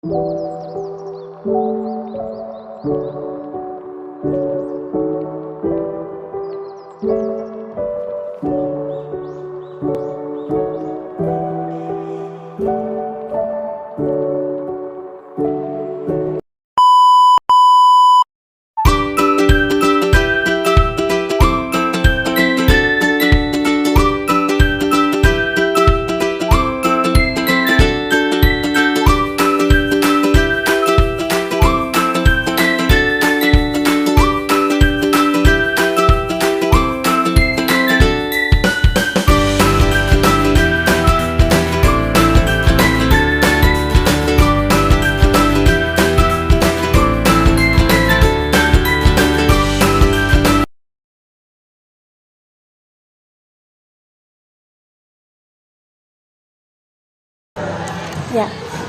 Ya,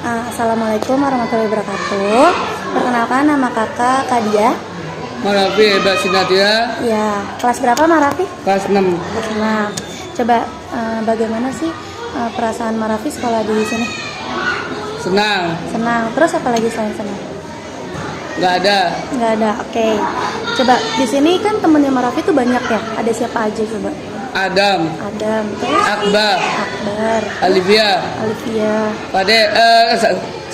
Assalamualaikum warahmatullahi wabarakatuh. Perkenalkan, nama kakak Kadia. Marafi Mbak Sinatia. Ya, kelas berapa Marafi? Kelas 6. Kelas 6. Coba bagaimana sih perasaan Marafi sekolah di sini? Senang. Senang. Terus apa lagi selain senang? Nggak ada. Nggak ada. Oke. Coba di sini kan temennya Marafi tuh banyak ya. Ada siapa aja coba? Adam. Adam. Terus? Akbar. Akbar. Alivia. Alivia. Pade.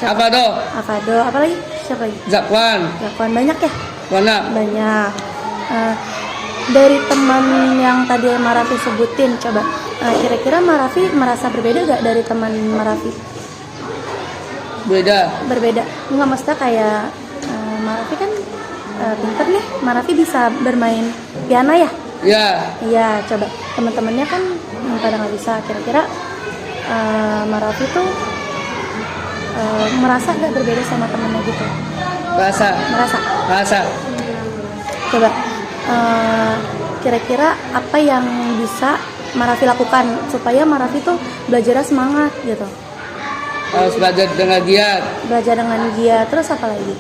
Avado. Avado. Apa lagi? Siapa lagi? Zakwan. Zakwan. Banyak ya? Banyak. Dari teman yang tadi Marafi sebutin, coba kira-kira Marafi merasa berbeda gak dari teman Marafi? Berbeda. Enggak, maksudnya kayak Marafi kan pinter nih. Marafi bisa bermain piano ya? Iya, coba teman-temannya kan pada nggak bisa. Kira-kira Marafi tuh merasa gak berbeda sama temennya gitu? Merasa. Coba kira-kira apa yang bisa Marafi lakukan supaya Marafi tuh belajarnya semangat gitu? Harus belajar dengan giat. Terus apa lagi?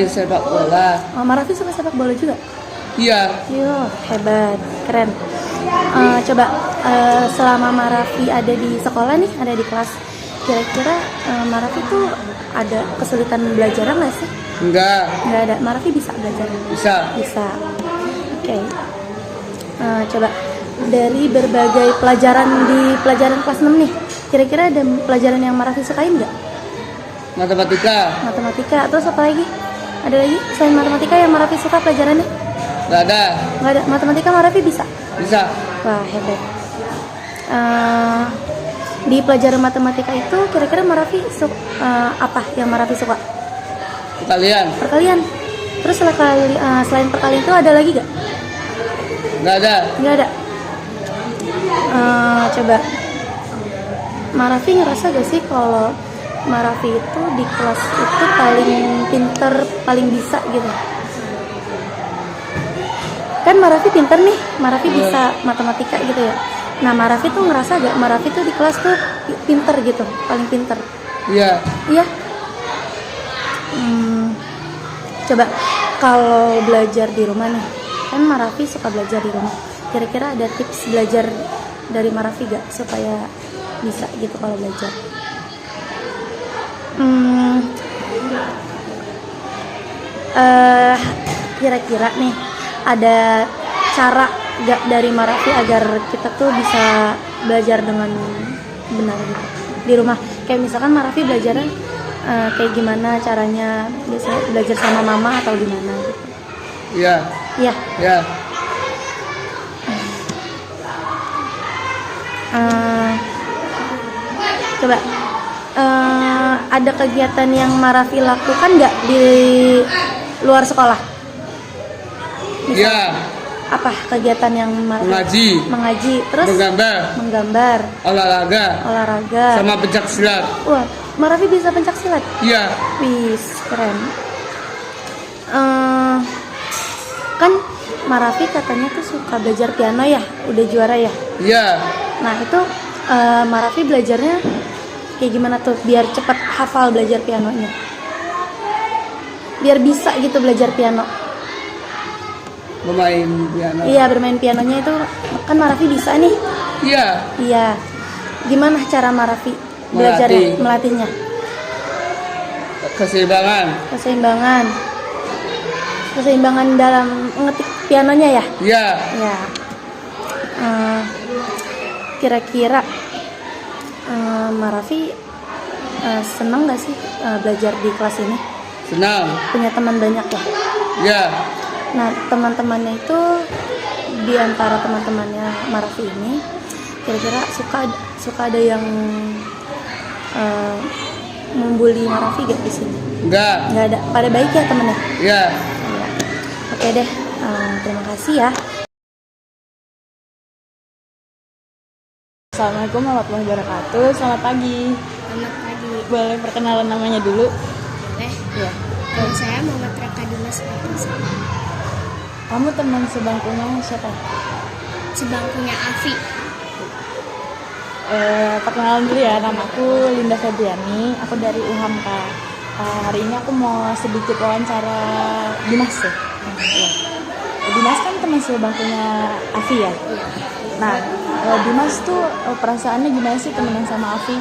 Sepak bola. Marafi suka sepak bola juga? Iya. Yo, hebat, keren. Coba selama Marafi ada di sekolah nih, ada di kelas, kira-kira Marafi tuh ada kesulitan belajar nggak sih? Enggak ada. Marafi bisa belajar? Bisa. Oke. Coba dari berbagai pelajaran di pelajaran kelas 6 nih, kira-kira ada pelajaran yang Marafi sukain nggak? Matematika. Terus apa lagi? Ada lagi selain matematika yang Marafi suka pelajarannya? Nggak ada. Matematika Marafi bisa? Wah, hebat. Di pelajaran matematika itu kira-kira Marafi apa yang Marafi suka? Perkalian. Terus selain perkalian itu ada lagi gak? Nggak ada. Coba Marafi ngerasa gak sih kalau Marafi itu di kelas itu paling pinter, paling bisa gitu? Kan Marafi pinter nih, Marafi bisa matematika gitu ya. Nah, Marafi tuh ngerasa gak Marafi tuh di kelas tuh pinter gitu, paling pinter? Iya. Coba kalau belajar di rumah nih, kan Marafi suka belajar di rumah. Kira-kira ada tips belajar dari Marafi gak supaya bisa gitu kalau belajar? Kira-kira nih ada cara gak dari Marafi agar kita tuh bisa belajar dengan benar gitu di rumah? Kayak misalkan Marafi belajarnya kayak gimana caranya, biasanya belajar sama mama atau gimana gitu? Iya. Coba ada kegiatan yang Marafi lakukan nggak di luar sekolah? Iya. Apa kegiatan yang Marafi? Mengaji. Terus? Menggambar. Olahraga. Sama pencak silat. Wah, Marafi bisa pencak silat? Iya. Wih, keren. Kan Marafi katanya tuh suka belajar piano ya, udah juara ya? Iya. Nah itu Marafi belajarnya kayak gimana tuh biar cepat hafal belajar pianonya? Biar bisa gitu belajar piano. Bermain piano. Iya, bermain pianonya itu kan Marafi bisa nih. Iya. Iya. Gimana cara Marafi belajarnya, melatihnya? Keseimbangan dalam mengetik pianonya ya? Iya. Ya. Kira-kira Marafi senang nggak sih belajar di kelas ini? Senang. Punya teman banyak ya? Iya. Nah, teman-temannya itu, di antara teman-temannya Marafi ini, kira-kira suka ada yang membuli Marafi gak di sini? Enggak. Nggak ada. Pada baik ya temennya? Iya. Ya. Oke deh. Terima kasih ya. Assalamualaikum warahmatullahi wabarakatuh. Selamat pagi. Selamat pagi. Boleh perkenalan namanya dulu? Boleh. Iya. Nama saya Muhammad Raka Dimas Fatisah. Kamu teman sebangkunya siapa? Sebangkunya Afi. Perkenalan dulu ya. Nama aku Linda Febriani. Aku dari UHAMK. Hari ini aku mau sedikit wawancara Dimas ya. Iya. Dimas kan teman sebangkunya Afi ya. Nah, Dimas tuh perasaannya gimana sih temenan sama Afi?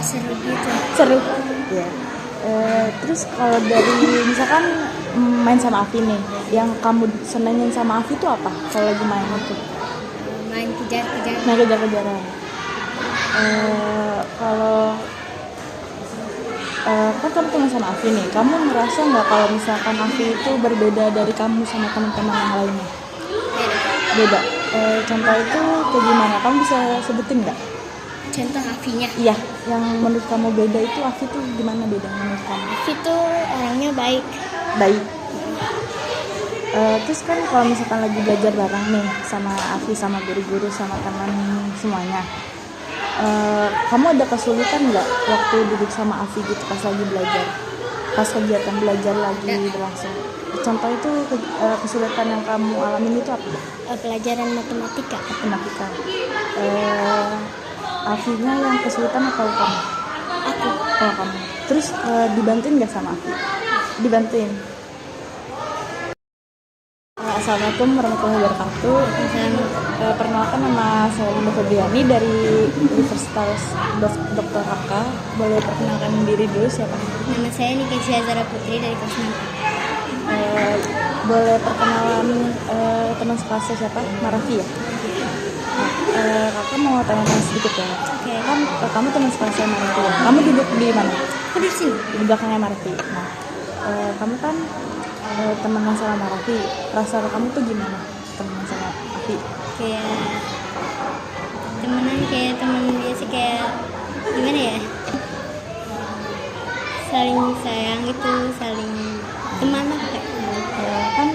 Seru gitu. Seru. Iya. Terus kalau dari misalkan main sama Afi nih, yang kamu senengin sama Afi itu apa? Kalau lagi main itu? Main kejar-kejar. Main kejar-kejaran. Kalau kan kamu teman sama Afi nih, kamu ngerasa nggak kalau misalkan Afi itu berbeda dari kamu sama teman-teman yang lainnya? Beda. Contoh itu kayak gimana? Kamu bisa sebutin nggak? Contoh Afinya. Iya, yang menurut kamu beda itu Afi tuh gimana beda menurut kamu? Afi tuh orangnya baik. Baik. Terus kan kalau misalkan lagi belajar bareng nih sama Afi, sama guru-guru, sama teman semuanya, kamu ada kesulitan nggak waktu duduk sama Afi gitu pas lagi belajar, pas kegiatan belajar lagi berlangsung? Contoh itu kesulitan yang kamu alamin itu apa? Pelajaran matematika. Matematika. Afinya yang kesulitan atau kamu? Aku. Oh, kamu. Terus dibantuin nggak sama Afi? Dibantuin. Assalamualaikum warahmatullahi wabarakatuh. Perkenalkan, nama saya Linda Febriani dari Universitas Dr. Hakka. Boleh perkenalkan diri dulu siapa? Nama saya Nikesya Zara Putri dari kelas 6. Boleh perkenalan teman sekelasnya siapa? Marafi ya? Kakak mau tanya-tanya sedikit ya. Oke. Kan kamu teman sekelasnya Marafi ya? Kamu duduk di mana? Aku di sini. Di belakangnya Marafi. Nah, kamu kan temenan sama Marafi. Perasaan kamu tuh gimana temenan sama Afi? Kayak temenan, kayak temen biasa, kayak gimana ya? Saling sayang gitu, saling teman lah kayak. Kan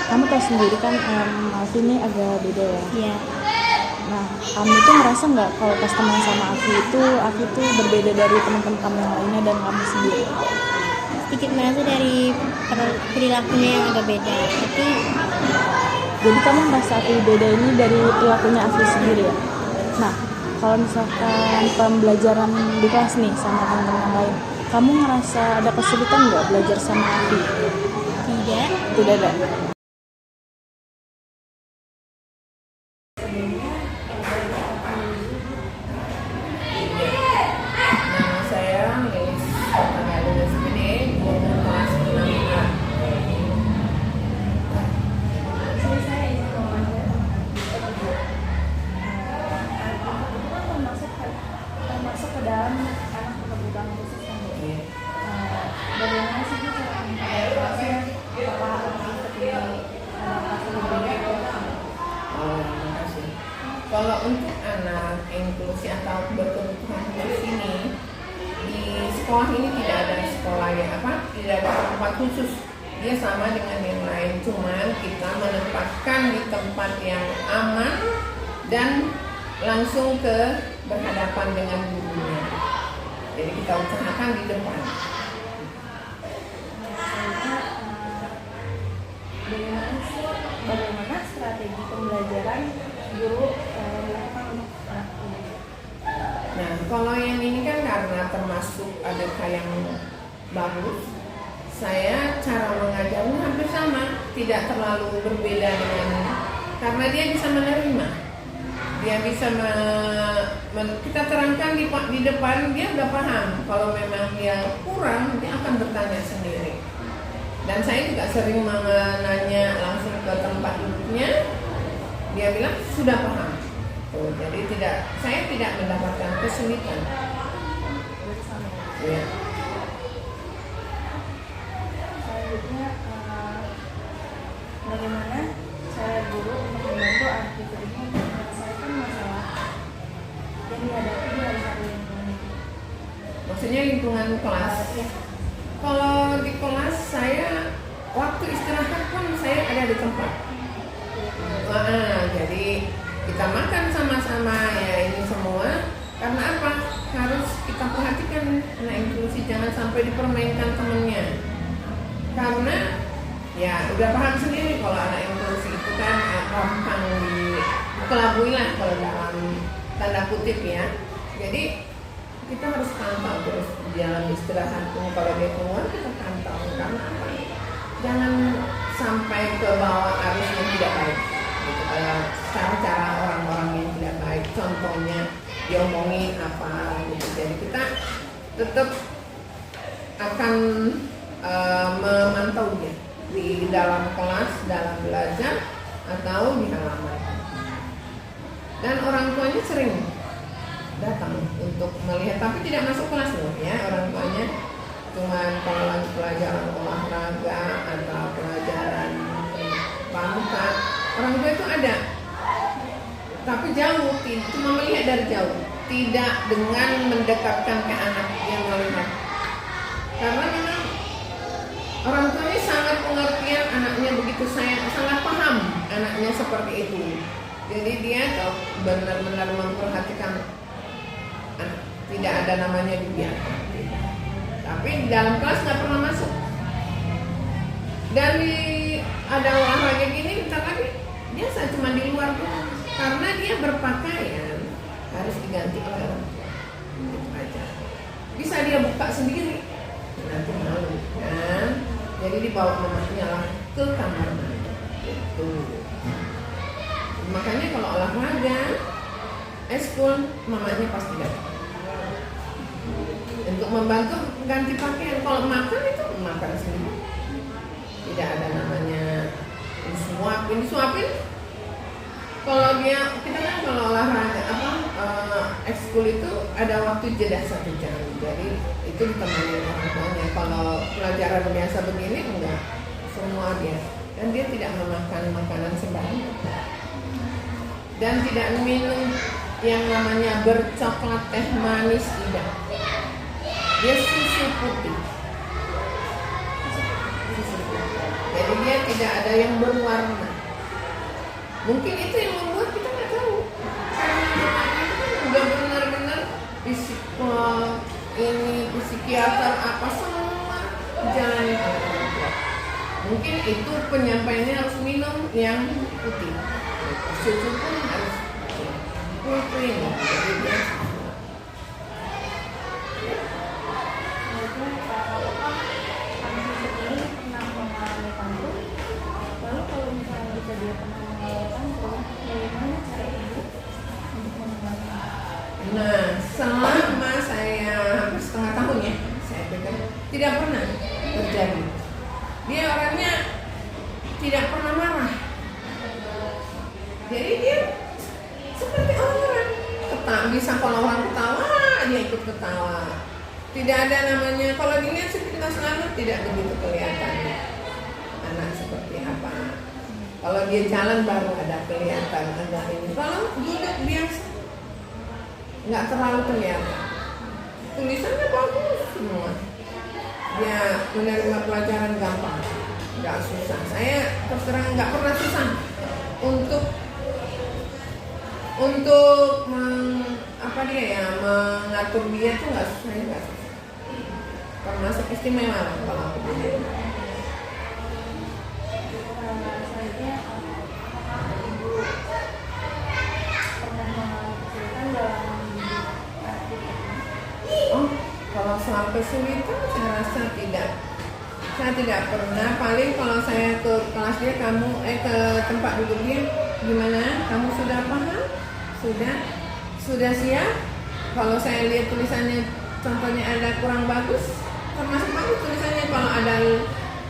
kamu tahu sendiri kan Afi ini agak beda ya. Iya. Nah, kamu tuh ngerasa nggak kalau pas teman sama Afi itu berbeda dari teman-teman kamu yang lainnya dan kamu sendiri? Sedikit merasa dari perilakunya yang agak beda, tapi Jadi kamu ngerasa Afi beda ini dari perilakunya Afi sendiri ya? Nah, kalau misalkan pembelajaran di kelas nih sama teman-teman yang lain, kamu ngerasa ada kesulitan nggak belajar sama Afi? tidak. Tidak ada. Nama saya Lilis Tanggalina SPD, guru kelas 6A. Masuk ke dalam anak kebutuhan khusus kan ya? Bagaimana sih Bu cara mengadaptasinya? Apakah seperti adaptasi berbeda? Oh, makasih. Kalau untuk anak inklusi atau berkebutuhan khusus ini, di sekolah ini tidak ada sekolah yang tidak ada tempat khusus. Dia sama dengan yang lain, cuman kita menempatkan di tempat yang aman dan langsung berhadapan dengan gurunya. Jadi kita usahakan di depan. Bagaimana strategi pembelajaran guru melakukan untuk anak ini? Nah, kalau yang ini kan karena termasuk ADK yang bagus, saya cara mengajarnya hampir sama, tidak terlalu berbeda dengan, karena dia bisa menerima. dia bisa kita terangkan di depan, dia udah paham. Kalau memang dia kurang, dia akan bertanya sendiri. Dan saya juga sering nanya langsung ke tempat duduknya, dia bilang sudah paham. Tuh, jadi saya tidak mendapatkan kesulitan. Ya. Selanjutnya, bagaimana cara guru untuk membantu anak-anak ini untuk menyelesaikan masalah yang dihadapi di hari-hari lingkungan? Maksudnya lingkungan kelas. Kalau di kelas saya waktu istirahat pun saya ada di tempat. Jadi kita makan sama-sama ya ini semua. Karena apa? Harus kita perhatikan anak inklusi, jangan sampai dipermainkan temennya. Karena ya udah paham sendiri kalau anak inklusi itu kan gampang dikelabui lah kalau dalam tanda kutip ya. Jadi kita harus pantau terus dalam istirahat pun, kalau dia keluar kita pantau. Karena apa? Jangan sampai ke bawah arus yang tidak baik. Gitu. Cara-cara orang-orang yang tidak baik, contohnya diomongin apa gitu. Jadi kita tetap akan memantau dia di dalam kelas, dalam belajar atau di halaman. Dan orang tuanya sering datang untuk melihat, tapi tidak masuk kelas loh ya, orang tuanya cuman kalau lagi pelajaran olahraga atau pelajaran pramuka, orang tua itu ada, tapi jauh, cuma melihat dari jauh, tidak dengan mendekatkan ke anak yang melihat. Karena memang orang tuanya sangat pengertian anaknya begitu, sangat paham anaknya seperti itu. Jadi dia benar-benar memperhatikan anak, tidak ada namanya dibiarkan. Tapi di dalam kelas nggak pernah masuk. Dan ada olahraga gini, bentar lagi biasa cuma di luar doang. Karena dia berpakaian harus diganti oleh orang tua. Itu aja. Bisa dia buka sendiri, nanti malu kan. Jadi dibawa mamanya lah ke kamar mandi. Gitu. Makanya kalau olahraga, eskul, mamanya pasti datang untuk membantu ganti pakaian. Kalau makan itu makan sendiri, tidak ada namanya disuapin. Kalau kita kan kalau olahraga ekskul itu ada waktu jeda 1 jam, jadi itu ditemani orang tuanya. Kalau pelajaran biasa begini enggak, semua dia, dan dia tidak memakan makanan sembarangan dan tidak minum yang namanya bercoklat, teh manis, tidak. Dia susu putih. Jadi dia tidak ada yang berwarna. Mungkin itu yang membuat kita nggak tahu. Karena itu kan udah benar-benar psikiater apa semua jalan. Mungkin itu penyampaiannya harus minum yang putih. Susu pun harus putih. Jadi dia Nah, selama saya hampir setengah tahun ya, saya pikir tidak pernah terjadi. Dia orangnya tidak pernah marah. Jadi dia seperti orang bisa kalau orang ketawa, dia ikut ketawa. Tidak ada namanya, kalau dilihat sepintas lalu tidak begitu kelihatan anak seperti apa. Kalau dia jalan baru ada kelihatan agak ini. Kalau duduk biasa, nggak terlalu kelihatan. Tulisannya bagus semua. Dia menerima pelajaran gampang, nggak susah. Saya terus terang nggak pernah susah untuk mengatur dia tuh nggak susah, nggak susah. Termasuk istimewa lah kalau aku bilang. Selanjutnya, apakah ibu pernah mengalami kesulitan dalam mendidik anak ini? Oh, kalau soal kesulitan saya rasa tidak. Saya tidak pernah. Paling kalau saya ke kelas dia, ke tempat duduk dia, gimana? Kamu sudah paham? sudah siap. Kalau saya lihat tulisannya contohnya ada kurang bagus, termasuk bagus tulisannya. Kalau ada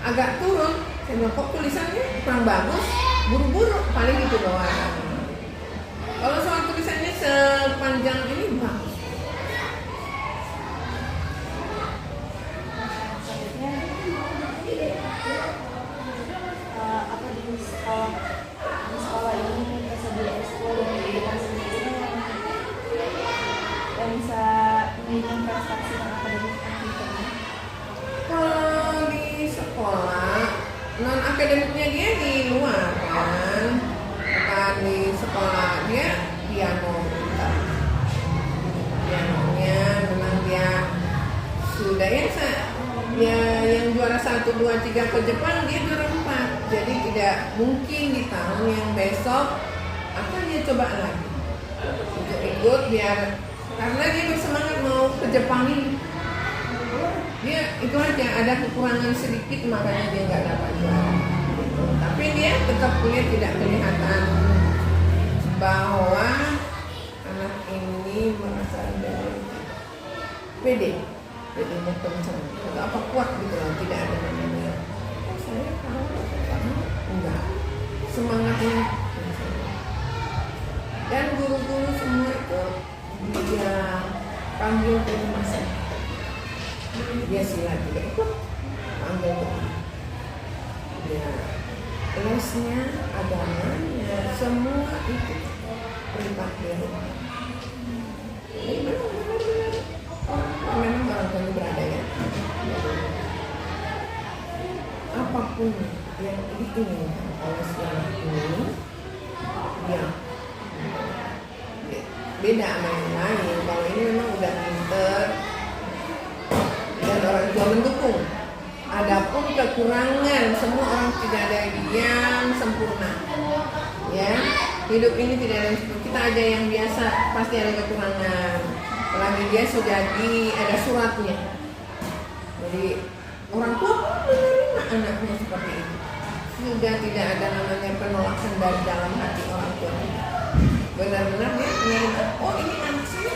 agak turun, saya bilang kok tulisannya kurang bagus, buru-buru, paling gitu doang. Kalau soal tulisannya sepanjang ini bagus. Apa di sekolah ini bisa di ekskul dan pendidikan sendiri yang bisa menunjukkan prestasi dan akademik kita. Kalau di sekolah non akademiknya dia di luar kan, bukan di sekolah. Dia pianonya memang dia sudah ya yang juara 1, 2, 3 ke Jepang, dia juara 4. Jadi tidak mungkin di tahun yang besok akan dia coba lagi untuk ikut, biar karena dia bersemangat mau ke Jepang ini. Dia itu aja ada kekurangan sedikit, makanya dia nggak dapat juara. Tapi dia tetap kuliah, tidak kelihatan bahwa anak ini merasa pedenya kencang atau apa kuat gitu loh, tidak ada namanya saya tahu enggak, semangatnya. Dan guru-guru semua itu dia panggil ke rumah saya, dia sila juga ikut panggil ke rumah. Ya, lesnya, agamanya, semua itu privat di rumah. Memang orang tua berada ya. Apapun yang diinginkan oleh si anak ini, ya beda sama yang lain. Kalau ini memang udah pinter dan orang tua mendukung. Adapun kekurangan, semua orang tidak ada yang sempurna. Ya, hidup ini tidak ada yang sempurna. Kita aja yang biasa pasti ada kekurangan. Apalagi dia sudah ada suratnya. Jadi orang tua menerima anaknya seperti itu. Sudah tidak ada namanya penolakan dari dalam hati orang tua. Benar-benar dia menerima, oh ini anak saya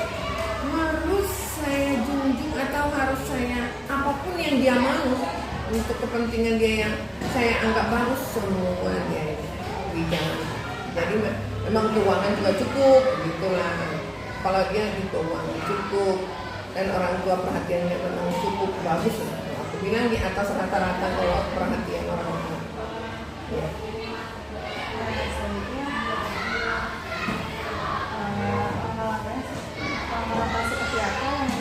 harus saya junjung atau harus saya apapun yang dia mau untuk kepentingan dia yang saya anggap bagus, semua dia bicara. Jadi memang keuangan juga cukup gitulah. Kalau dia di keuangan cukup dan orang tua perhatiannya memang cukup bagus, aku bilang di atas rata-rata kalau perhatian orang tua. Ya. Langkah seperti apa yang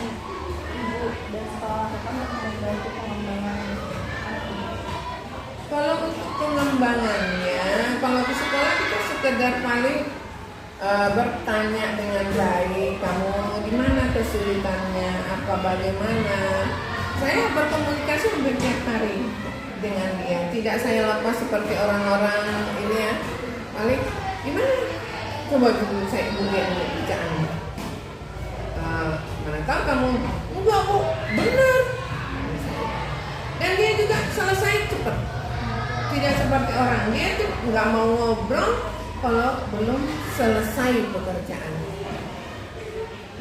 ibu dan sekolah lakukan untuk membantu pengembangan anak ini? Kalau untuk pengembangannya, kalau di sekolah kita sekedar paling bertanya dengan baik, kamu di mana kesulitannya, apa bagaimana. Saya berkomunikasi hampir tiap hari dengan dia. Tidak saya lepas seperti orang-orang ini ya. Paling gimana? Coba dulu saya lihat bicaranya. Manakala kamu enggak bu, benar. Dan dia juga selesai cepat. Tidak seperti orang, dia tuh nggak mau ngobrol kalau belum selesai pekerjaan.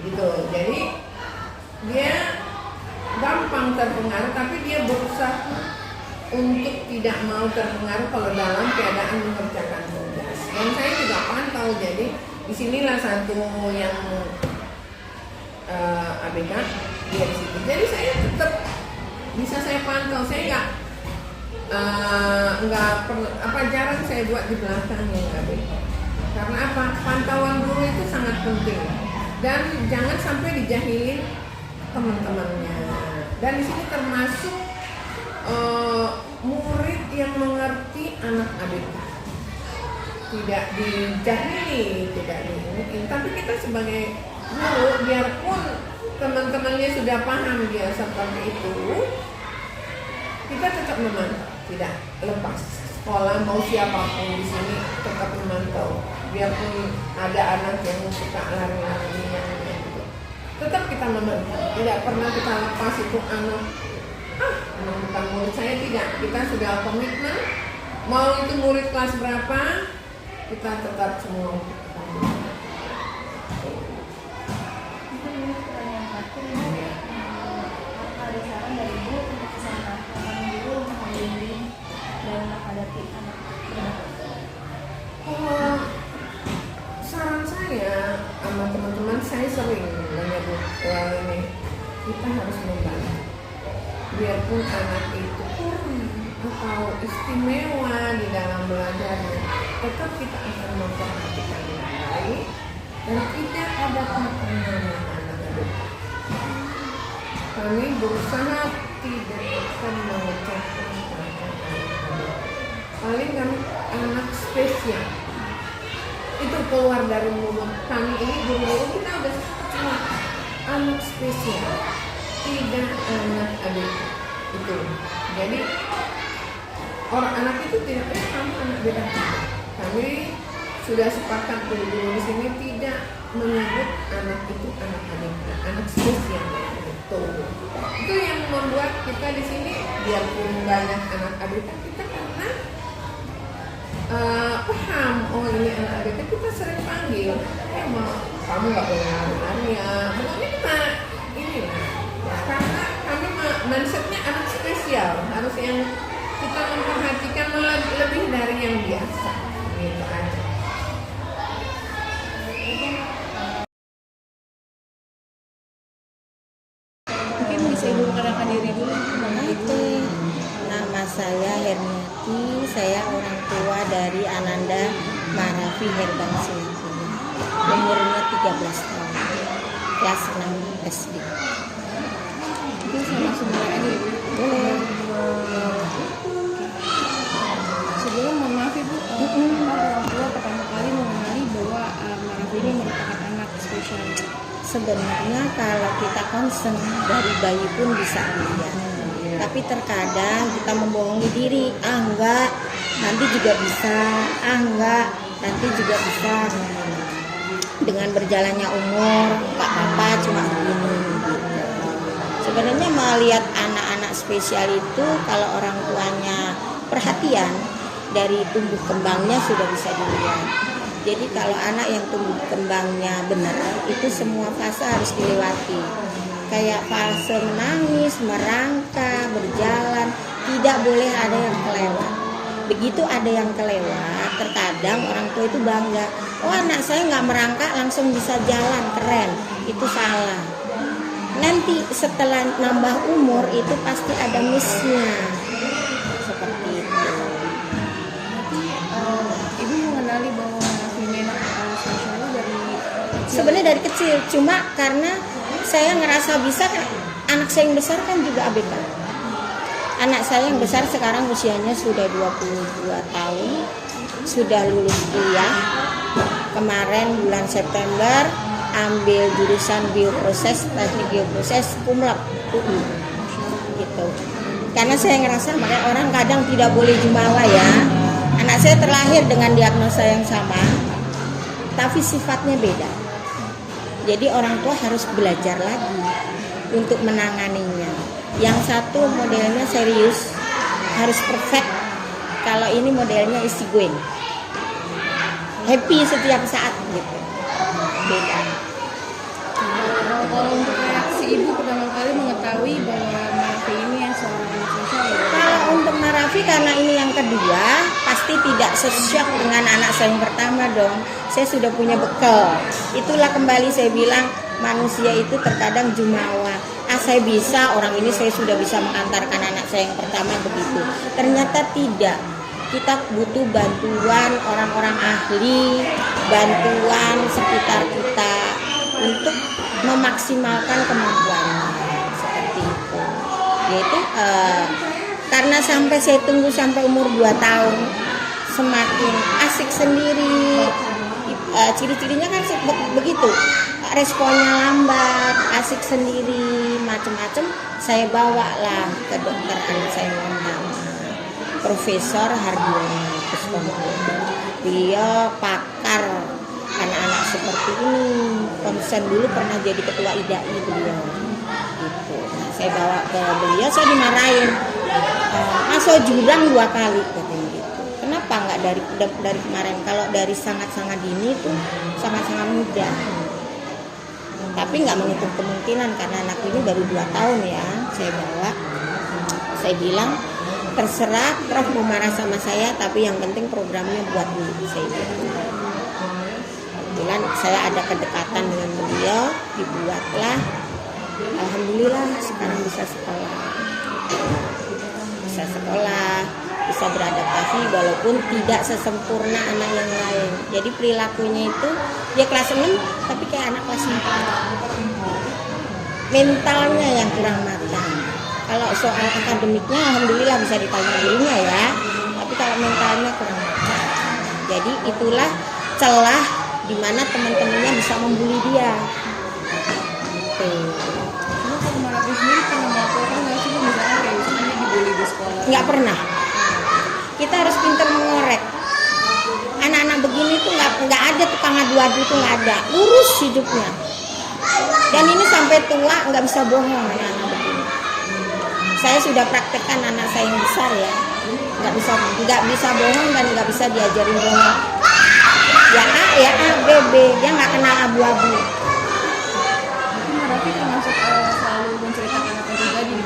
Gitu. Jadi dia gampang terpengaruh, tapi dia berusaha untuk tidak mau terpengaruh kalau dalam keadaan mengerjakan tugas. Dan saya juga pantau, jadi disinilah satu yang ABK dia di situ. Jadi saya tetap bisa saya pantau, saya jarang saya buat di belakangnya ABK. Karena apa? Pantauan guru itu sangat penting dan jangan sampai dijahilin teman-temannya. Dan di sini termasuk murid yang mengerti anak ABK. Tidak dijahili, tidak dimungkin. Tapi kita sebagai guru, biarpun teman-temannya sudah paham dia seperti itu, kita tetap memantau, tidak lepas. Sekolah mau siapapun di sini tetap memantau. Biarpun ada anak yang suka lari-lari gitu, tetap kita memantau. Tidak pernah kita lepas itu anak. Bukan murid saya, tidak. Kita sudah komitmen. Mau itu murid kelas berapa, kita tetap semua. kita harus membantu. Biarpun anak itu kurang atau istimewa di dalam belajarnya, tetap kita akan memperhatikan dengan baik dan tidak ada tekanan anak-anak. Kami berusaha tidak akan mengucapkan anak-anak. Paling kami anak spesial. Itu keluar dari mulut kami ini guru-guru kita udah cuma anak spesial, tidak anak adik itu. Jadi orang anak itu tidak kamu anak beda. Kami sudah sepakat guru-guru di sini tidak menyebut anak itu anak adik, anak spesial. Itu yang membuat kita di sini biarpun banyak anak adik kita karena paham, oh ini anak adik kita sering panggil, kamu nggak boleh nanya, pokoknya kita ini lah, karena kami mindsetnya anak spesial, harus yang kita memperhatikan lebih dari yang biasa, gitu aja. Mungkin bisa Ibu perkenalkan diri dulu. Oke, nama saya Hermiati, saya orang tua dari Ananda Marafi Herbansih. Umurnya 13 tahun, kelas 6 SD. Mungkin saya langsung mulai aja Ibu. Boleh. Sebelum mohon maaf Ibu, orang tua pertama kali mengenali bahwa Marafi ini merupakan anak spesial. Sebenarnya kalau kita concern dari bayi pun bisa lihat, tapi terkadang kita membohongi diri, enggak, nanti juga bisa, enggak, nanti juga bisa. Dengan berjalannya umur, nggak apa-apa, cuma begini. Gitu. Sebenarnya melihat anak-anak spesial itu kalau orang tuanya perhatian, dari tumbuh kembangnya sudah bisa dilihat. Jadi kalau anak yang tumbuh kembangnya benar, itu semua fase harus dilewati. Kayak fase menangis, merangkak, berjalan, tidak boleh ada yang kelewat. Begitu ada yang kelewat, terkadang orang tua itu bangga. Oh anak saya nggak merangkak langsung bisa jalan, keren. Itu salah. Nanti setelah nambah umur itu pasti ada miss-nya. Seperti itu. Ibu mengenali bahwa Marafi ini anak spesial dari Sebenarnya dari kecil, cuma karena saya ngerasa bisa kan, anak saya yang besar kan juga ABK. Anak saya yang besar sekarang usianya sudah 22 tahun, sudah lulus kuliah. Kemarin bulan September ambil jurusan bioproses, teknik bioproses cum laude UI. Gitu. Karena saya ngerasa makanya orang kadang tidak boleh jumawa ya. Anak saya terlahir dengan diagnosa yang sama, tapi sifatnya beda. Jadi orang tua harus belajar lagi untuk menanganinya. Yang satu modelnya serius, harus perfect. Kalau ini modelnya easy going, happy setiap saat gitu. Beda. Kalau untuk reaksi Ibu pertama kali mengetahui bahwa Marafi ini yang seorang anak spesial ya? Kalau untuk Marafi karena ini yang kedua, pasti tidak sesyok dengan anak saya yang pertama dong. Saya sudah punya bekal. Itulah kembali saya bilang manusia itu terkadang jumawa. Saya bisa, orang ini saya sudah bisa mengantarkan anak saya yang pertama begitu. Ternyata tidak. Kita butuh bantuan orang-orang ahli, bantuan sekitar kita untuk memaksimalkan kemampuannya seperti itu. Yaitu karena sampai saya tunggu sampai umur 2 tahun semakin asik sendiri. Ciri-cirinya kan begitu, responnya lambat, asik sendiri, macam-macam. Saya bawalah ke dokter anak saya yang pertama, Profesor Hardiono Kuswoyo. Beliau pakar anak-anak seperti ini. Konsen dulu pernah jadi ketua IDAI beliau. Gitu. Nah, saya bawa ke beliau, saya dimarahin. Masuk jurang 2 kali katanya gitu. Kenapa nggak dari kemarin? Kalau dari sangat-sangat dini itu sangat-sangat muda. Tapi nggak menutup kemungkinan karena anak ini baru 2 tahun ya. Saya bawa, saya bilang terserah Prof mau marah sama saya, tapi yang penting programnya buat dulu. Saya bilang. Kebetulan saya ada kedekatan dengan beliau, dibuatlah. Alhamdulillah alhamdulillah sekarang bisa sekolah, bisa beradaptasi walaupun tidak sesempurna anak yang lain. Jadi perilakunya itu dia kelas 6 tapi kayak anak kelas 4. Mentalnya yang kurang matang. Kalau soal akademiknya alhamdulillah bisa ditanya gurunya ya. Tapi kalau mentalnya kurang matang. Jadi itulah celah di mana teman-temannya bisa membuli dia. Gitu. Cuma kalau Marafi sendiri pernah melaporkan nggak sih misalnya kayak misalnya dia dibully di sekolah? Nggak pernah. Kita harus pintar mengorek. Anak-anak begini tuh nggak ada tukang adu-adu, itu nggak ada. Lurus hidupnya. Dan ini sampai tua nggak bisa bohong anak-anak begini. Saya sudah praktekkan anak saya yang besar ya, nggak bisa bohong dan nggak bisa diajarin bohong. Ya A, B, dia nggak kenal abu-abu. Tapi Marafi termasuk selalu menceritakan apa terjadi.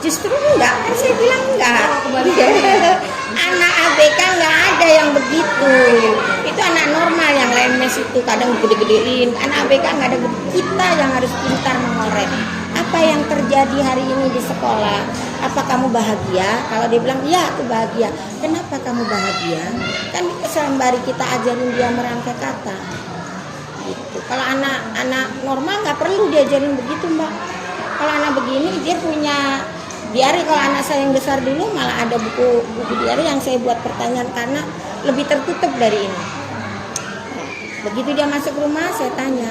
Justru enggak, kan saya bilang enggak. Kebalikannya. Anak ABK enggak ada yang begitu. Itu anak normal yang lemes itu kadang gede-gedein. Anak ABK enggak ada. Kita yang harus pintar mengorek. Apa yang terjadi hari ini di sekolah? Apa kamu bahagia? Kalau dia bilang, iya aku bahagia. Kenapa kamu bahagia? Kan sembari kita ajarin dia merangkai kata. Gitu. Kalau anak normal nggak perlu diajarin begitu, Mbak. Kalau anak begini dia punya diary. Kalau anak saya yang besar dulu malah ada buku diary yang saya buat pertanyaan karena lebih tertutup dari ini. Begitu dia masuk rumah saya tanya,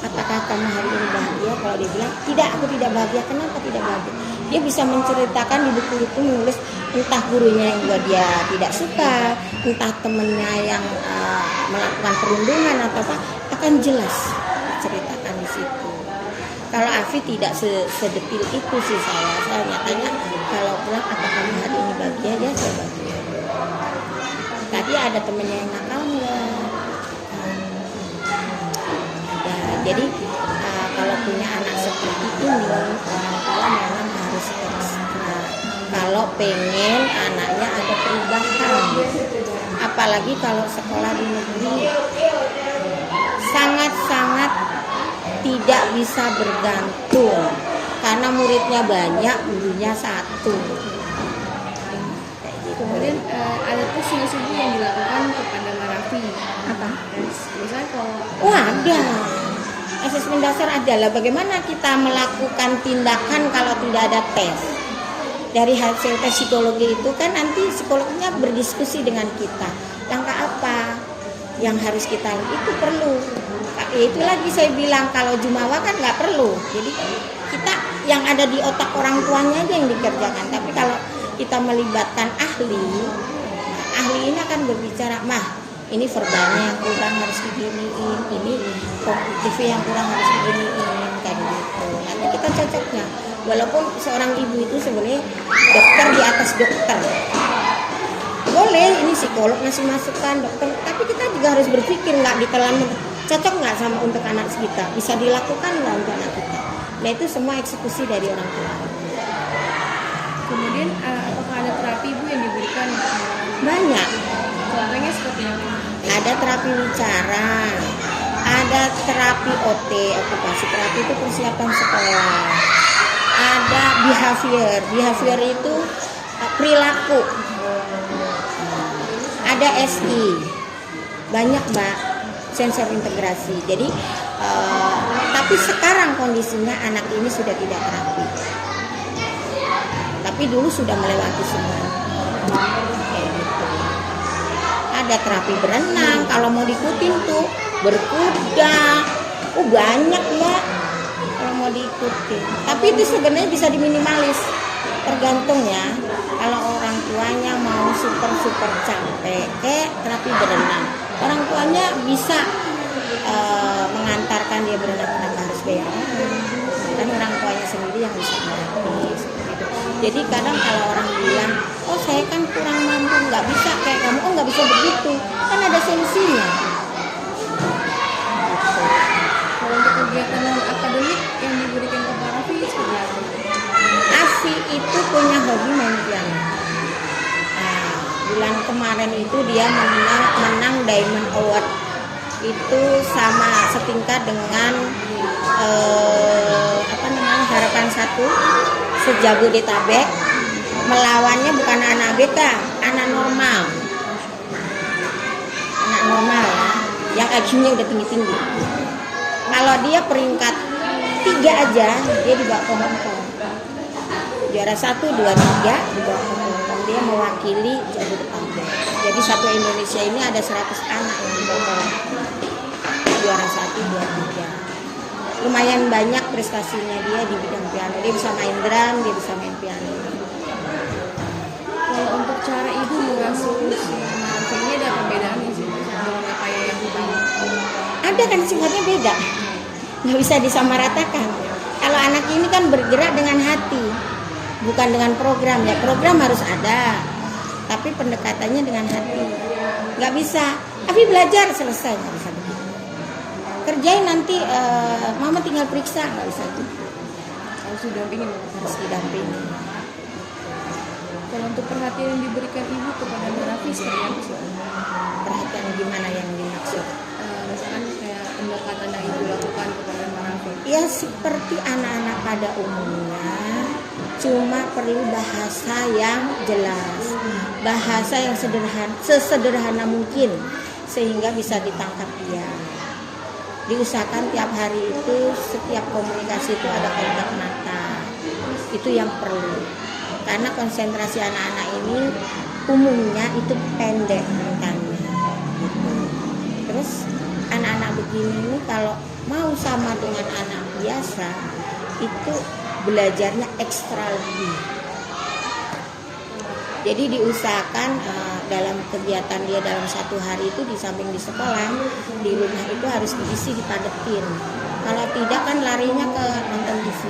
apakah kamu hari ini bahagia? Kalau dia bilang tidak, aku tidak bahagia. Kenapa tidak bahagia? Dia bisa menceritakan di buku itu, menulis entah gurunya yang buat dia tidak suka, entah temennya yang melakukan perundungan atau apa, akan jelas ceritakan di situ. Kalau Afi tidak sedetil itu sih saya nyatanya kalau pulang apa kamu hari ini bahagia, dia saya bahagia. Tadi ada temennya yang nakal nggak? Jadi kalau punya anak seperti ini orang tua memang harus ekstra kalau pengen anaknya ada perubahan. Apalagi kalau sekolah di negeri sangat-sangat tidak bisa bergantung karena muridnya banyak, gurunya satu. Kemudian ada tuh sungguh-sungguh yang dilakukan kepada Marafi. Apa? Misalnya kalau Ada. Asesmen dasar adalah bagaimana kita melakukan tindakan kalau tidak ada tes. Dari hasil tes psikologi itu kan nanti psikolognya berdiskusi dengan kita. Langkah apa yang harus kita lakukan itu perlu. Itu lagi saya bilang kalau jumawa kan nggak perlu. Jadi kita yang ada di otak orang tuanya aja yang dikerjakan. Tapi kalau kita melibatkan ahli, ahli ini akan berbicara, mah ini verbalnya yang kurang harus diginiin, ini kognitifnya yang kurang harus diginiin, kayak gitu. Nanti kita cocoknya. Walaupun seorang ibu itu sebenarnya dokter di atas dokter. Boleh, ini psikolog ngasih masukan, dokter. Tapi kita juga harus berpikir nggak ditelan cocok nggak sama untuk anak kita, bisa dilakukan nggak untuk anak kita. Nah itu semua eksekusi dari orang tua. kemudian apakah ada terapi Bu yang diberikan? Banyak. Contohnya seperti apa? Ada terapi bicara, ada terapi OT, okupasi terapi itu persiapan sekolah. Ada behavior itu perilaku. Ada SI, banyak Mbak, sensor integrasi. Jadi, tapi sekarang kondisinya anak ini sudah tidak terapi. Tapi dulu sudah melewati semua. Kayak gitu. Ada terapi berenang, kalau mau diikutin tuh berkuda, banyak Mbak kalau mau diikutin. Tapi itu sebenarnya bisa diminimalis, tergantung ya. Kalau orang tuanya mau super capek, kayak terapi berenang, orang tuanya bisa mengantarkan dia berenang tanpa harus bayar. Dan orang tuanya sendiri yang bisa melatih. Jadi kadang kalau orang bilang, oh saya kan kurang mampu, nggak bisa kayak kamu, oh nggak bisa begitu, kan ada solusinya. Kalau untuk kegiatan akademik yang diberikan ke Pak Raffi seperti apa? Afi itu punya hobi main piano. Nah, bulan kemarin itu dia menang Diamond Award. Itu sama setingkat dengan itu se-Jabodetabek, melawannya bukan anak BK, anak normal ya, yang IQ-nya udah tinggi-tinggi. Kalau dia peringkat 3 aja, dia dibawa ke Hong Kong. Juara 1, 2, 3 dibawa ke Hong Kong. Dia mewakili Jabodetabek. Jadi satu Indonesia ini ada 100 anak yang dibawa ke Hong Kong. Juara 1, 2, 3. Lumayan banyak prestasinya dia di bidang piano. Dia bisa main drum, dia bisa main piano. Kalau untuk cara ibu mengasuh si Marafi ini ada perbedaannya sih dengan apa yang ibu Ada kan sifatnya beda, nggak bisa disamaratakan. Kalau anak ini kan bergerak dengan hati, bukan dengan program. Ya program harus ada, tapi pendekatannya dengan hati. Nggak bisa, tapi belajar selesai, nggak bisa begitu. Kerjain nanti, mama tinggal periksa, nggak bisa gitu. harus didampingi? Harus didampingi. Kalau untuk perhatian yang diberikan ibu kepada Marafi seperti apa sih? Perhatian gimana yang dimaksud? Misalkan kayak pendekatan yang ibu lakukan kepada Marafi. Ya seperti anak-anak pada umumnya, cuma perlu bahasa yang jelas, bahasa yang sesederhana mungkin sehingga bisa ditangkap dia. Diusahakan tiap hari itu, setiap komunikasi itu ada kontak mata. Itu yang perlu. Karena konsentrasi anak-anak ini umumnya itu pendek rentannya. Gitu. Terus anak-anak begini ini kalau mau sama dengan anak biasa itu belajarnya ekstra lebih. Jadi diusahakan dalam kegiatan dia dalam satu hari itu di samping di sekolah, di rumah itu harus diisi, dipadetin. Kalau tidak kan larinya ke nonton TV,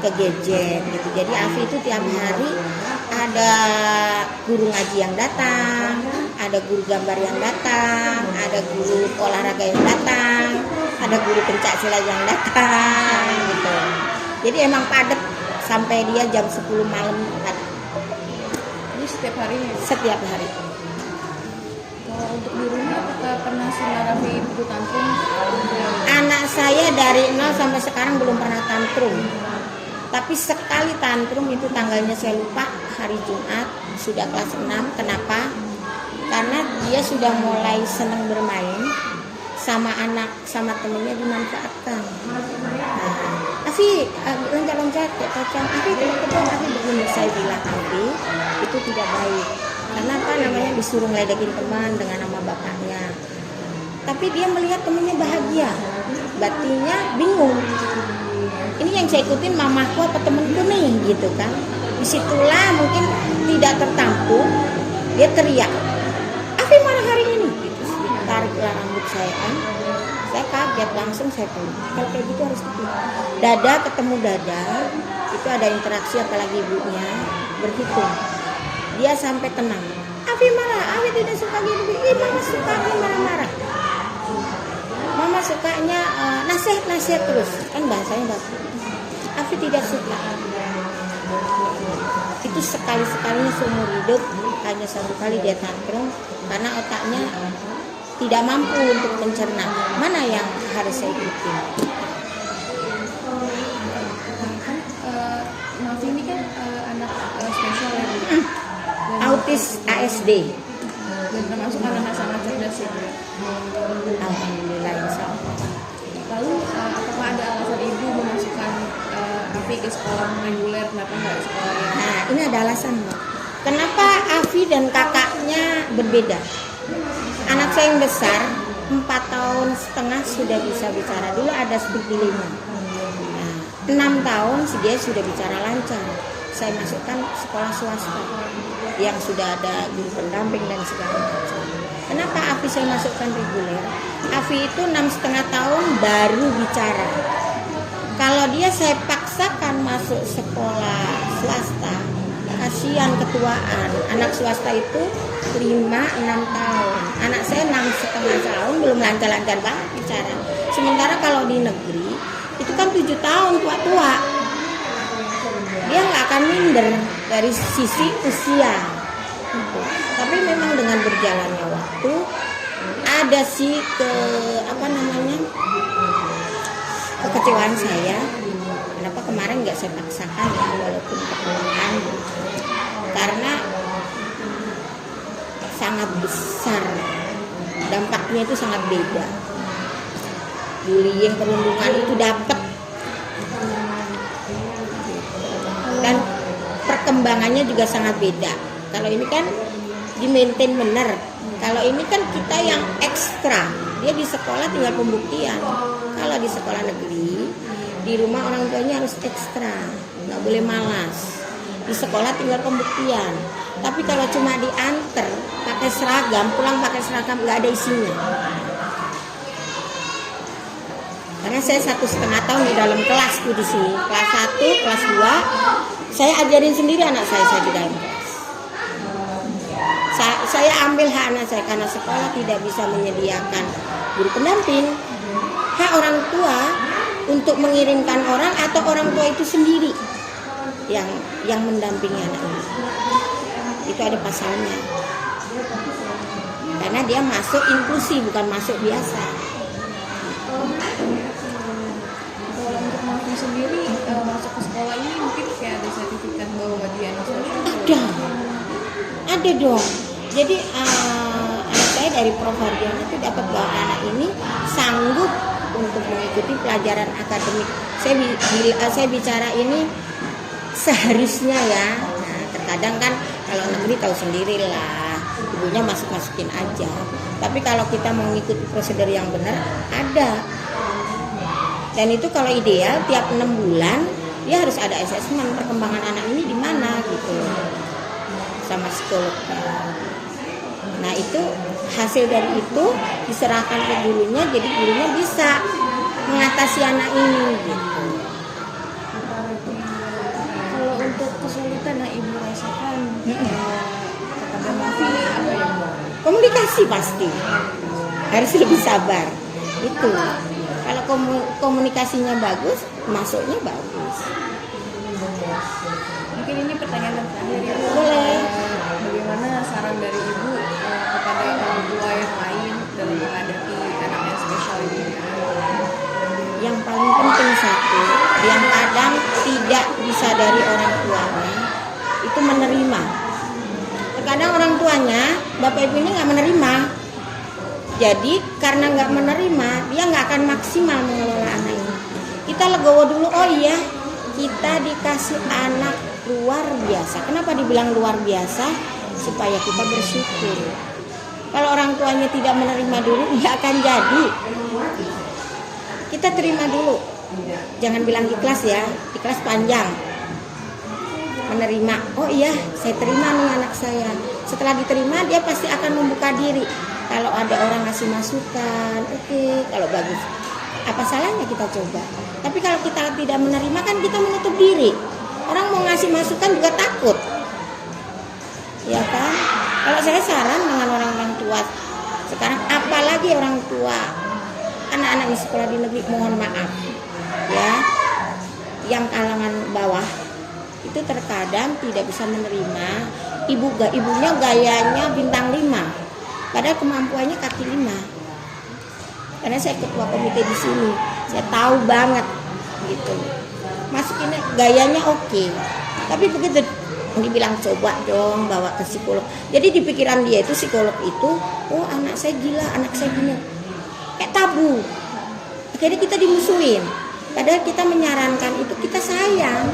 ke gadget gitu. Jadi Afi itu tiap hari ada guru ngaji yang datang, ada guru gambar yang datang, ada guru olahraga yang datang, ada guru pencaksilat yang datang gitu. Jadi emang padat sampai dia jam 10 malam padat. Ini setiap harinya? Setiap hari. Kalau untuk di rumah, apakah pernah si Marafi ibu tantrum? Anak saya dari 0 sampai sekarang belum pernah tantrum. Tapi sekali tantrum itu tanggalnya saya lupa, hari Jumat, sudah kelas 6. Kenapa? Karena dia sudah mulai senang bermain sama anak, sama temennya dimanfaatkan. Afi, loncat-loncat, kacang, Afi teman-teman, Afi begini. Saya bilang, Afi, itu tidak baik. Karena apa namanya, disuruh ngeledekin teman dengan nama bapaknya. Tapi dia melihat temennya bahagia, batinnya bingung. Ini yang saya ikutin mamaku apa temenku nih, gitu kan. Disitulah mungkin tidak tertampung, dia teriak, Afi mana hari ini? Gitu, tariklah rambut saya kan. Saya kaget, langsung saya peluk. Kalau kayak gitu harus gitu. Dada ketemu dada, itu ada interaksi apalagi ibunya, berhitung. Dia sampai tenang. Afi marah, Afi tidak suka gitu. Mama suka, Afi marah-marah. Mama sukanya nasihat terus, kan bahasanya bagus. Afi tidak suka. Itu sekali-sekalinya seumur hidup, hanya satu kali dia tantrum karena otaknya tidak mampu untuk mencerna mana yang harus saya ikutin. Marafi ini kan anak spesial ya, Autis ASD. dan termasuk anak sangat cerdas ya. Alhamdulillah insyaallah. Lalu apakah ada alasan ibu memasukkan Afi ke sekolah reguler, kenapa nggak sekolah yang? Nah ini ada alasan, Mbak. Kenapa Afi dan kakaknya berbeda? Anak saya yang besar 4 tahun setengah sudah bisa bicara. Dulu ada speak delay-nya. Nah, 6 tahun dia sudah bicara lancar. Saya masukkan sekolah swasta yang sudah ada guru pendamping dan segala macam. Kenapa Afi saya masukkan reguler? Afi itu 6,5 tahun baru bicara. Kalau dia saya paksakan masuk sekolah swasta, kasihan ketuaan. Anak swasta itu 5-6 tahun. Anak saya 6,5 tahun belum lancar-lancar banget bicara. Sementara kalau di negeri itu kan 7 tahun tua-tua. Dia nggak akan minder dari sisi usia. Gitu. Tapi memang dengan berjalannya waktu ada sih kekecewaan saya. Kenapa kemarin nggak saya paksakan ya, walaupun keperluan, karena sangat besar dampaknya, itu sangat beda. Bullying, perundungan itu dapat, dan perkembangannya juga sangat beda. Kalau ini kan di maintain bener, kalau ini kan kita yang ekstra. Dia di sekolah tinggal pembuktian. Kalau di sekolah negeri, di rumah orang tuanya harus ekstra, nggak boleh malas. Di sekolah tinggal pembuktian. Tapi kalau cuma diantar pakai seragam, pulang pakai seragam, nggak ada isinya. Karena saya 1,5 tahun di dalam kelas tuh di sini, kelas 1, kelas 2, saya ajarin sendiri anak saya di dalam kelas. Saya ambil hak anak saya karena sekolah tidak bisa menyediakan guru pendamping. Hak orang tua untuk mengirimkan orang atau orang tua itu sendiri yang mendampingi anak ini. Itu ada pasalnya. Karena dia masuk inklusi, bukan masuk biasa. Kalau untuk Mafi sendiri masuk ke sekolah ini mungkin kayak ada sertifikat bahwa dia anak spesial. Ada dong. Jadi anak saya dari Prof. Hardiana itu dapat bahwa anak ini sanggup untuk mengikuti pelajaran akademik. Saya bicara ini seharusnya ya. Nah, terkadang kan kalau negeri tahu sendiri lah, ibunya masukin aja. Tapi kalau kita mau mengikuti prosedur yang benar, ada. Dan itu kalau ideal tiap 6 bulan dia harus ada asesmen perkembangan anak ini di mana gitu sama psikolognya. Nah itu hasil dari itu diserahkan ke gurunya, jadi gurunya bisa mengatasi anak ini gitu. Kalau untuk kesulitan yang ibu rasakan kepada Mafi apa ya Bu? Komunikasi pasti harus lebih sabar itu. Kalau komunikasinya bagus, masuknya bagus. Mungkin ini pertanyaan terakhir ya. Boleh. Bagaimana saran dari ibu kepada orang tua yang lain dalam menghadapi anak yang spesial ini? Yang paling penting satu, yang kadang tidak disadari orang tuanya, itu menerima. Terkadang orang tuanya, bapak ibu ini nggak menerima. Jadi karena nggak menerima, dia nggak akan maksimal mengelola anak ini. Kita legowo dulu, oh iya, kita dikasih anak luar biasa. Kenapa dibilang luar biasa? Supaya kita bersyukur. Kalau orang tuanya tidak menerima dulu, nggak akan jadi. Kita terima dulu. Jangan bilang ikhlas ya, ikhlas panjang. Menerima, oh iya, saya terima nih anak saya. Setelah diterima, dia pasti akan membuka diri. Kalau ada orang ngasih masukan, oke. Kalau bagus, apa salahnya kita coba. Tapi kalau kita tidak menerima kan kita menutup diri. Orang mau ngasih masukan juga takut, ya kan? Kalau saya saran dengan orang-orang tua sekarang, apalagi orang tua anak-anak di sekolah di negeri, mohon maaf ya, yang kalangan bawah itu terkadang tidak bisa menerima ibunya gayanya bintang 5, padahal kemampuannya kaki 5. Karena saya ketua komite di sini, saya tahu banget gitu. Masukinnya gayanya oke, tapi begitu dibilang coba dong bawa ke psikolog, jadi di pikiran dia itu psikolog itu, oh anak saya gila, anak saya gini, kayak tabu. Akhirnya kita dimusuhin, padahal kita menyarankan itu, kita sayang.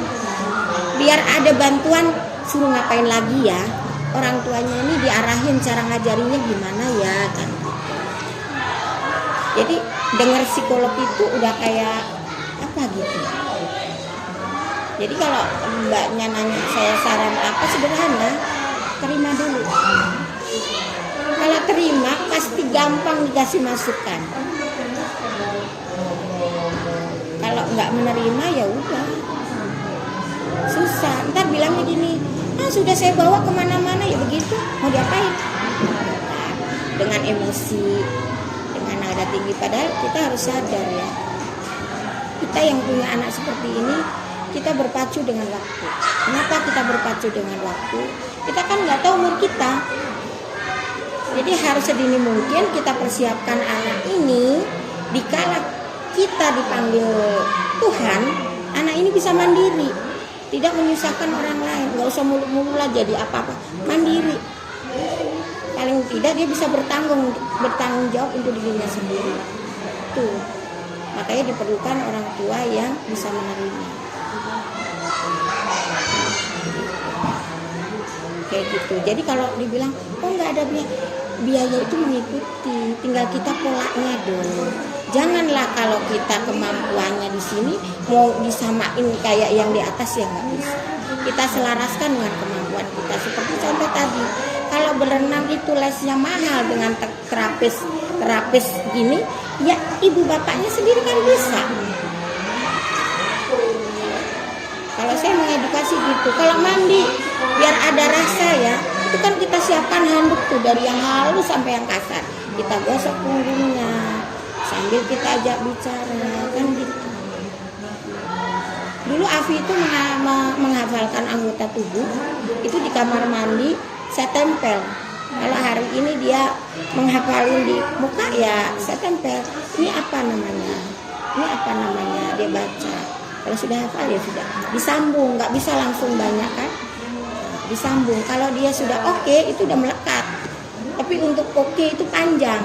Biar ada bantuan, suruh ngapain lagi ya, orang tuanya ini diarahin cara ngajarinya gimana ya kan. Jadi dengar psikolog itu udah kayak apa gitu. Jadi kalau mbaknya nanya saya saran apa, sederhana, terima dulu. Kalau terima pasti gampang dikasih masukan. Kalau nggak menerima ya udah susah. Ntar bilangnya gini, sudah saya bawa kemana-mana ya begitu, mau diapain? Dengan emosi, dengan nada tinggi. Padahal kita harus sadar ya, kita yang punya anak seperti ini, kita berpacu dengan waktu. Kenapa kita berpacu dengan waktu? Kita kan nggak tahu umur kita. Jadi harus sedini mungkin kita persiapkan anak ini. Dikala kita dipanggil Tuhan, anak ini bisa mandiri, tidak menyusahkan orang lain, nggak usah mulu-mulu lah jadi apa-apa, mandiri. Paling tidak dia bisa bertanggung jawab untuk dirinya sendiri. Tuh, makanya diperlukan orang tua yang bisa menerima. Kayak gitu. Jadi kalau dibilang, oh nggak ada biaya itu mengikuti, tinggal kita polanya dong. Janganlah kalau kita kemampuannya di sini mau disamain kayak yang di atas ya nggak bisa. Kita selaraskan dengan kemampuan kita. Seperti contoh tadi, kalau berenang itu lesnya mahal dengan terapis gini, ya ibu bapaknya sendiri kan bisa. Kalau saya mengedukasi gitu, kalau mandi biar ada rasa ya, itu kan kita siapkan handuk tuh dari yang halus sampai yang kasar. Kita gosok punggungnya sambil kita ajak bicara kan gitu. Dulu Afi itu menghafalkan anggota tubuh itu di kamar mandi saya tempel. Kalau hari ini dia menghafalin di muka ya saya tempel. Ini apa namanya? Ini apa namanya? Dia baca. Kalau sudah hafal ya sudah disambung, nggak bisa langsung banyak kan? Disambung. Kalau dia sudah oke itu udah melekat. Tapi untuk oke itu panjang.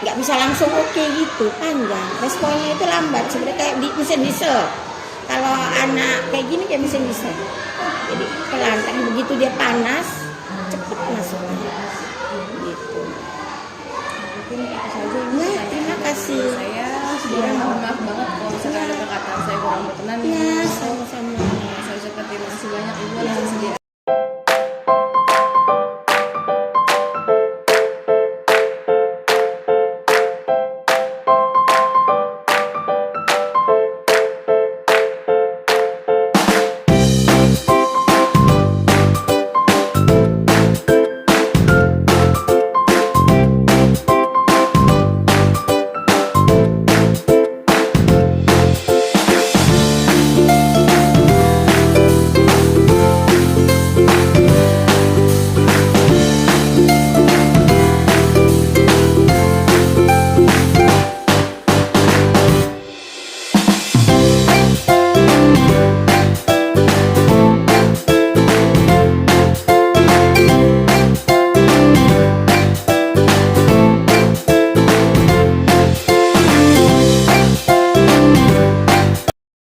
Nggak bisa langsung oke gitu, panjang. Responnya itu lambat, sebenarnya kayak di mesin diesel. Kalau anak kayak gini kayak mesin diesel. Jadi pelan, tapi begitu dia panas, cepet masuknya. Gitu. Mungkin itu saja. Ya, terima kasih. Saya sebenarnya mohon maaf banget kalau misalkan ada perkataan saya kurang berkenan. Ya, sama-sama. Saya ucapkan terima kasih banyak Ibu atas kesediaan